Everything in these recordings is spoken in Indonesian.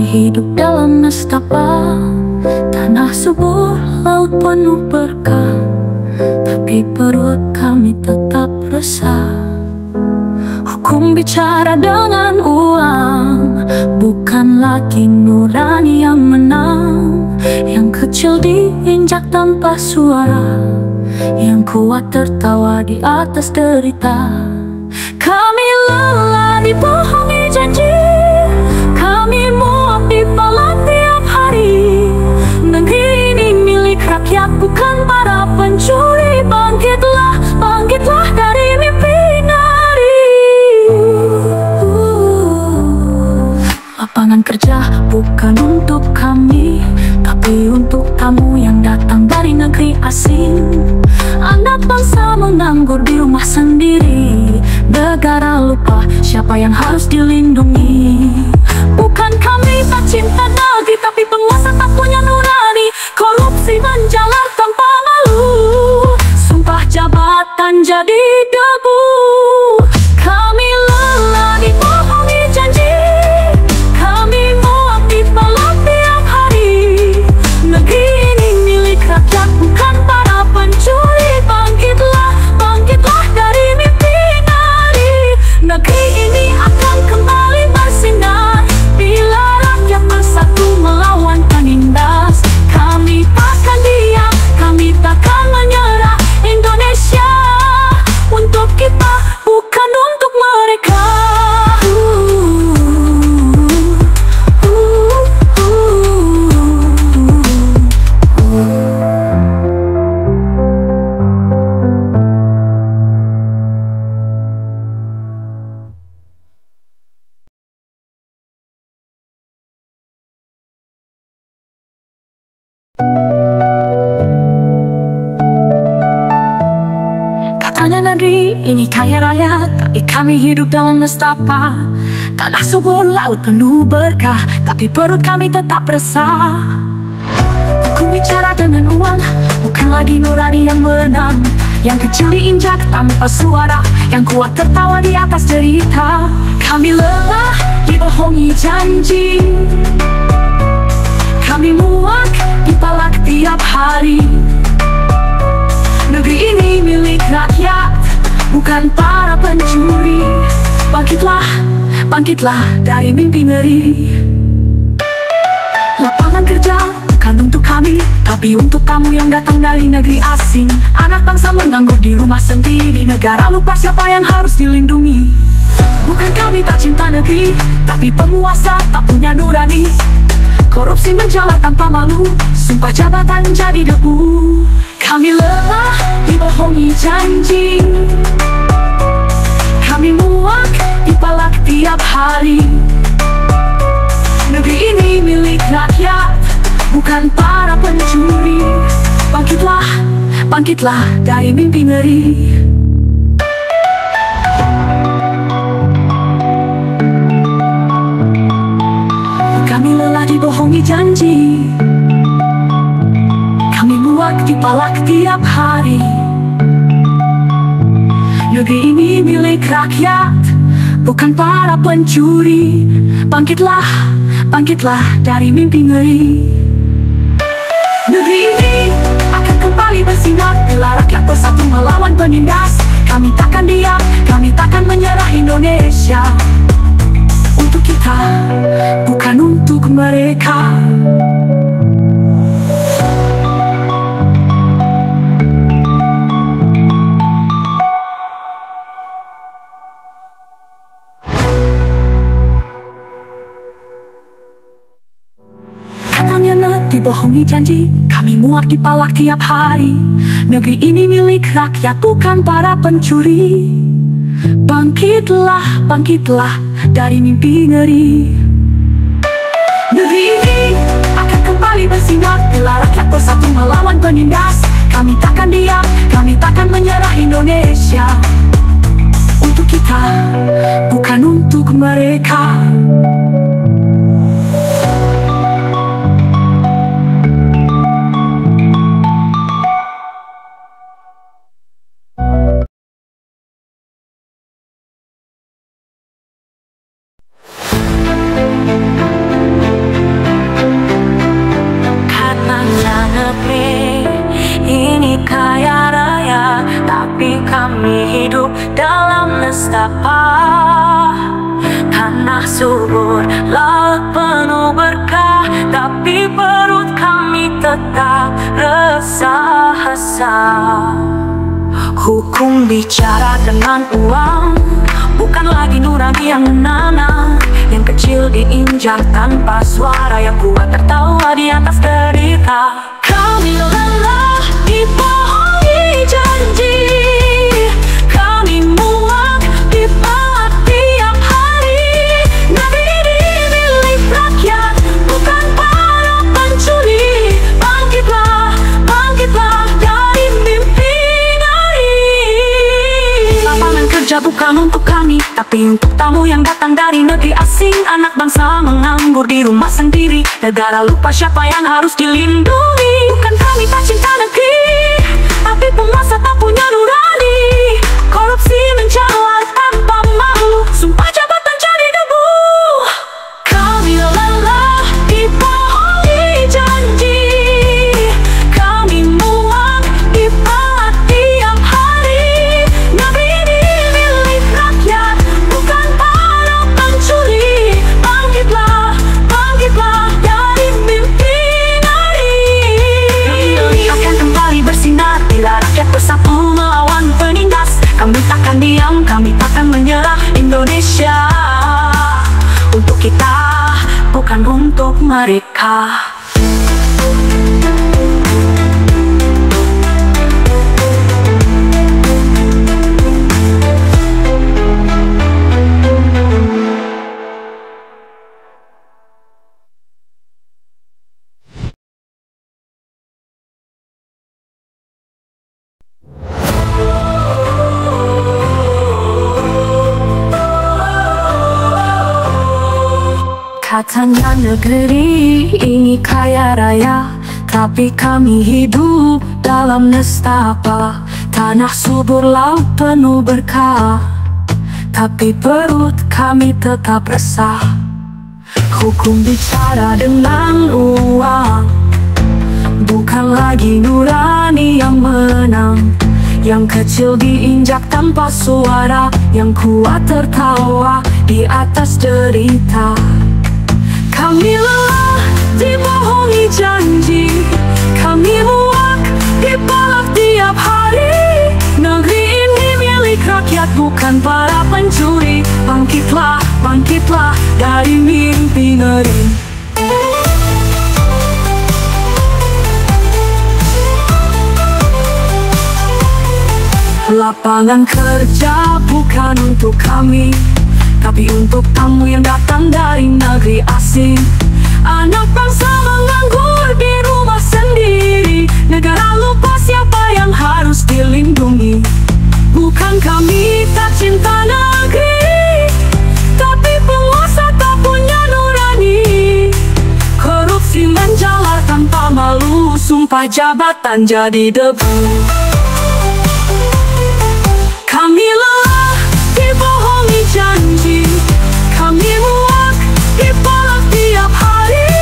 hidup dalam nestapa, tanah subur, laut penuh berkah, tapi perut kami tetap resah. Hukum bicara dengan uang, bukan lagi nurani yang menang. Yang kecil diinjak tanpa suara, yang kuat tertawa di atas derita. Kami lelah dibohongi janji, kami muak dipalak tiap hari. Negeri ini milik rakyat, bukan para pencuri. Bangkitlah, bangkitlah dari mimpi nari. Lapangan kerja bukan untuk kami, tapi untuk tamu yang datang dari negeri asing. Anak bangsa menganggur di rumah sendiri, negara lupa siapa yang harus dilindungi. Bukan kami tak cinta negeri, tapi penguasa tak punya nurani. Korupsi menjalar tanpa malu, sumpah jabatan jadi debu. Kami lelah dibohongi janji, kami muak dipalak tiap hari. Negeri ini milik rakyat, bukan para pencuri. Bangkitlah, bangkitlah dari mimpi nari. Negeri ini akan kembali bersinar bila rakyat bersatu melawan penindas. Kami takkan diam, kami takkan menyerah. Indonesia untuk kita, bukan untuk mereka. Katanya negeri ini kaya raya, tapi kami hidup dalam nestapa. Tanah subur, laut penuh berkah, tapi perut kami tetap resah. Hukum bicara dengan uang, bukan lagi nurani yang menang. Yang kecil diinjak tanpa suara, yang kuat tertawa di atas derita. Kami lelah dibohongi janji, kami muak dipalak tiap hari. Negeri ini milik rakyat, bukan para pencuri. Bangkitlah, bangkitlah dari mimpi ngeri. Lapangan kerja bukan untuk kami, tapi untuk tamu yang datang dari negeri asing. Anak bangsa menganggur di rumah sendiri, negara lupa siapa yang harus dilindungi. Bukan kami tak cinta negeri, tapi penguasa tak punya nurani. Korupsi menjalar tanpa malu, sumpah jabatan jadi debu. Kami lelah dibohongi janji, kami muak dipalak tiap hari. Negeri ini milik rakyat, bukan para pencuri. Bangkitlah, bangkitlah dari mimpi ngeri. Kami lelah dibohongi janji, kami muak dipalak tiap hari. Negeri ini milik rakyat, bukan para pencuri. Bangkitlah, bangkitlah dari mimpi ngeri. Negeri ini akan kembali bersinar bila rakyat bersatu melawan penindas. Kami takkan diam, kami takkan menyerah. Indonesia untuk kita, bukan untuk mereka. Dibohongi janji, kami muak dipalak tiap hari. Negeri ini milik rakyat, bukan para pencuri. Bangkitlah, bangkitlah dari mimpi ngeri. Negeri ini akan kembali bersinar bila rakyat bersatu melawan penindas. Kami takkan diam, kami takkan menyerah. Indonesia untuk kita, bukan untuk mereka. nestapa. Tanah subur, laut penuh berkah, tapi perut kami tetap resah. Hukum bicara dengan uang, bukan lagi nurani yang menanam. Yang kecil diinjak tanpa suara, yang kuat tertawa di atas derita. Kami lelah dibohongi janji, kami muak dipahat tiap hari. Negeri ini milik rakyat, bukan para pencuri. Bangkitlah, bangkitlah dari mimpi ngari. Lapangan kerja bukan untuk kami, tapi untuk tamu yang datang dari negeri asing. Anak bangsa menganggur di rumah sendiri, negara lupa siapa yang harus dilindungi. Bukan kami tak cinta negeri, tapi penguasa tak punya nurani. Korupsi menjalar tanpa malu, sumpah jabatan jadi debu. Kami lelah dibohongi janji, kami muak dipahat tiap hari. Negeri ini milik rakyat, bukan para pencuri. Bangkitlah, bangkitlah dari mimpi ngari. Kami akan kembali bersinar bila rakyat bersatu melawan penindas. Kami takkan diam, kami takkan menyerah. Indonesia untuk kita, bukan untuk mereka. Katanya negeri ini kaya raya, tapi kami hidup dalam nestapa. Tanah subur, laut penuh berkah, tapi perut kami tetap resah. Hukum bicara dengan uang, bukan lagi nurani yang menang. Yang kecil diinjak tanpa suara, yang kuat tertawa di atas derita. Kami lelah dibohongi janji, kami muak dipalak tiap hari. Negeri ini milik rakyat, bukan para pencuri. Bangkitlah, bangkitlah dari mimpi ngeri. Lapangan kerja bukan untuk kami, tapi untuk tamu yang datang dari negeri asing. Anak bangsa menganggur di rumah sendiri, negara lupa siapa yang harus dilindungi. Bukan kami tak cinta negeri, tapi penguasa tak punya nurani. Korupsi menjalar tanpa malu, sumpah jabatan jadi debu. Kami lelah dibohongi janji, kami muak dipalak tiap hari.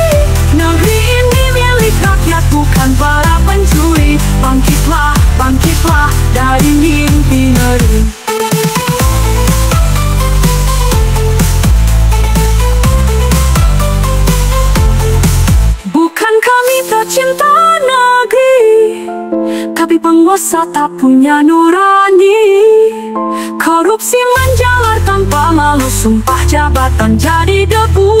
Negeri ini milik rakyat, bukan para pencuri. Bangkitlah, bangkitlah dari mimpi ngeri. Bukan kami tak cinta negeri, tapi penguasa tak punya nurani. Korupsi menjalar tanpa malu, sumpah jabatan jadi debu.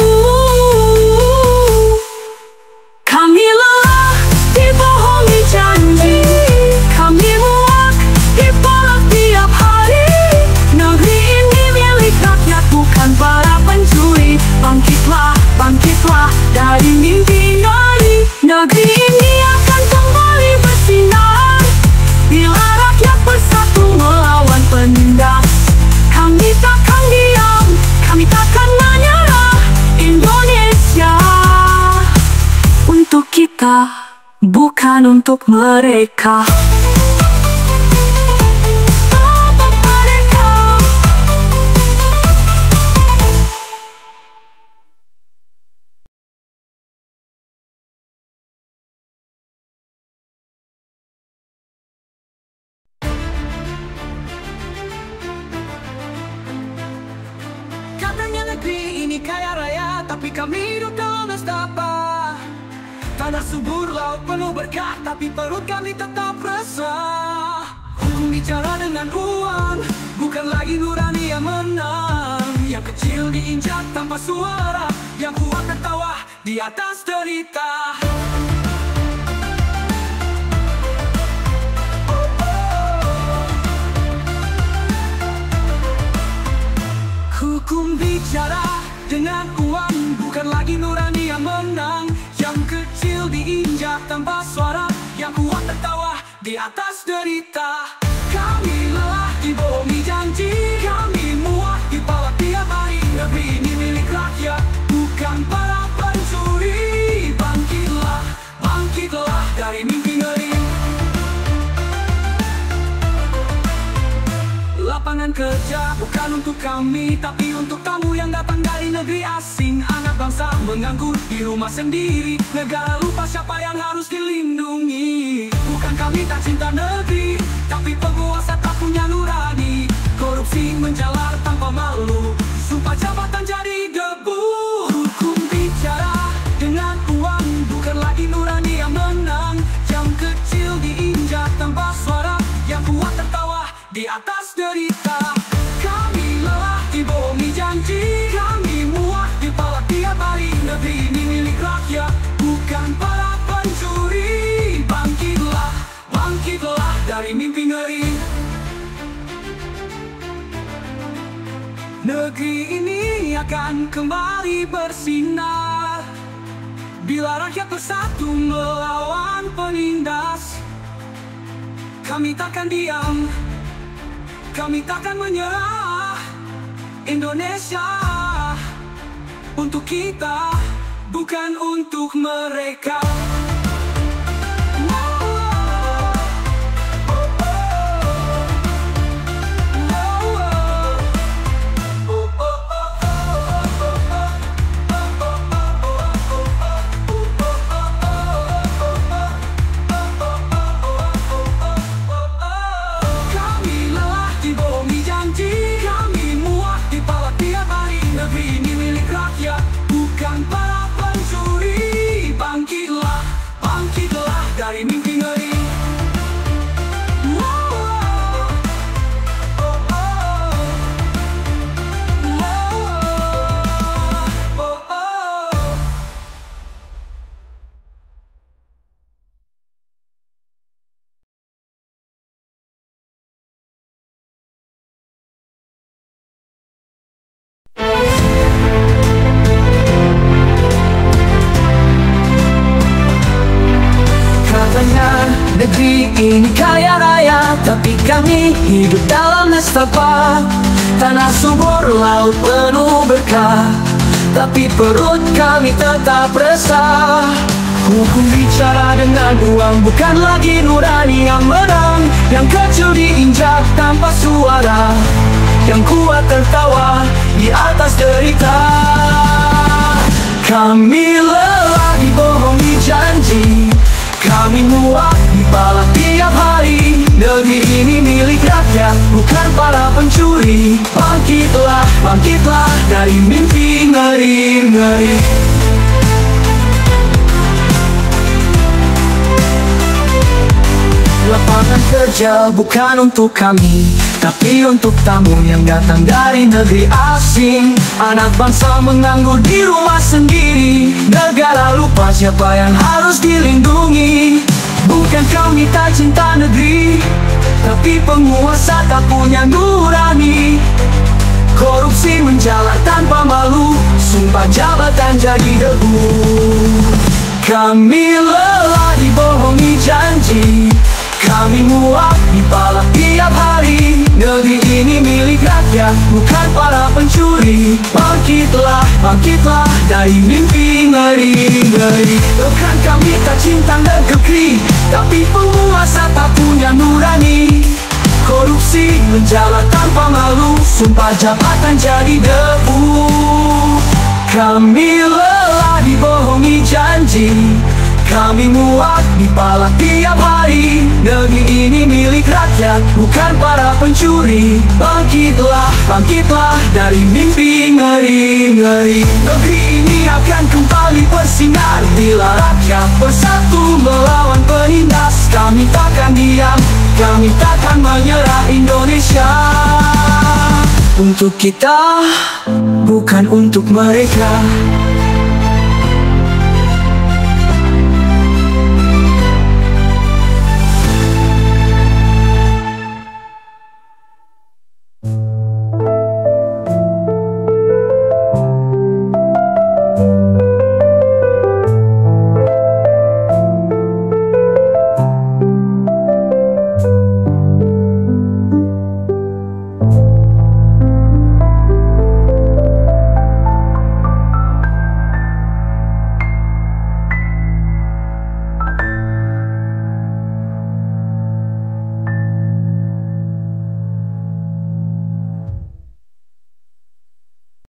Kami lelah dibohongi janji, kami muak dipalak tiap hari. Negeri ini milik rakyat, bukan para pencuri. Bangkitlah, bangkitlah dari mimpi ngari. Negeri ini akan kembali bersinar bila rakyat bersatu melawan penindas. Kami takkan diam, kami takkan menyerah. Indonesia untuk kita, bukan untuk mereka. kaya raya, tapi kami hidup dalam nestapa. Tanah subur, laut penuh berkah, tapi perut kami tetap resah. Hukum bicara dengan uang, bukan lagi nurani yang menang. Yang kecil diinjak tanpa suara, yang kuat tertawa di atas derita. Hukum bicara dengan uang, bukan lagi nurani yang menang. Yang kecil diinjak tanpa suara, yang kuat tertawa di atas derita. Kami lelah dibohongi janji, kami muak dipalak tiap hari. Negeri ini milik rakyat, bukan para pencuri. Bangkitlah, bangkitlah dari mimpi ngeri. Lapangan kerja bukan untuk kami, tapi untuk tamu yang datang dari negeri asing. Anak bangsa menganggur di rumah sendiri, negara lupa siapa yang harus dilindungi. Bukan kami tak cinta negeri, tapi penguasa tak punya nurani. Korupsi menjalar tanpa malu, sumpah jabatan jadi debu. Hukum bicara dengan uang, bukan lagi nurani yang menang. Yang kecil diinjak tanpa suara, yang kuat tertawa di atas derita. Kami lelah dibohongi janji, kami muak dipalak tiap hari. Negeri ini milik rakyat, bukan para pencuri. Bangkitlah, bangkitlah dari mimpi ngeri. Negeri ini akan kembali bersinar bila rakyat bersatu melawan penindas. Kami takkan diam, kami takkan menyerah. Indonesia untuk kita, bukan untuk mereka. Dari mimpi ngeri. Negeri ini kaya raya, tapi kami hidup dalam nestapa. Tanah subur, laut penuh berkah, tapi perut kami tetap resah. Hukum bicara dengan uang, bukan lagi nurani yang menang. Yang kecil diinjak tanpa suara, yang kuat tertawa di atas derita. Kami lelah dibohongi janji, kami muak dipalak tiap hari. Negeri ini milik rakyat, bukan para pencuri. Bangkitlah, bangkitlah dari mimpi ngeri-ngeri. Lapangan kerja bukan untuk kami, tapi untuk tamu yang datang dari negeri asing. Anak bangsa menganggur di rumah sendiri, negara lupa siapa yang harus dilindungi. Bukan kami tak cinta negeri, tapi penguasa tak punya nurani. Korupsi menjalar tanpa malu, sumpah jabatan jadi debu. Kami lelah dibohongi janji, kami muak dipalak tiap hari. Negeri ini milik rakyat, bukan para pencuri. Bangkitlah, bangkitlah dari mimpi ngeri-ngeri. Bukan kami tak cinta negeri, tapi penguasa tak punya nurani. Korupsi menjalar tanpa malu, sumpah jabatan jadi debu. Kami lelah dibohongi janji, Kami muat di pala tiap hari. Negeri ini milik rakyat, bukan para pencuri. Bangkitlah, bangkitlah dari mimpi ngeri-ngeri. Negeri ini akan kembali bersinar bila rakyat bersatu melawan penindas. Kami takkan diam, kami takkan menyerah. Indonesia untuk kita, bukan untuk mereka.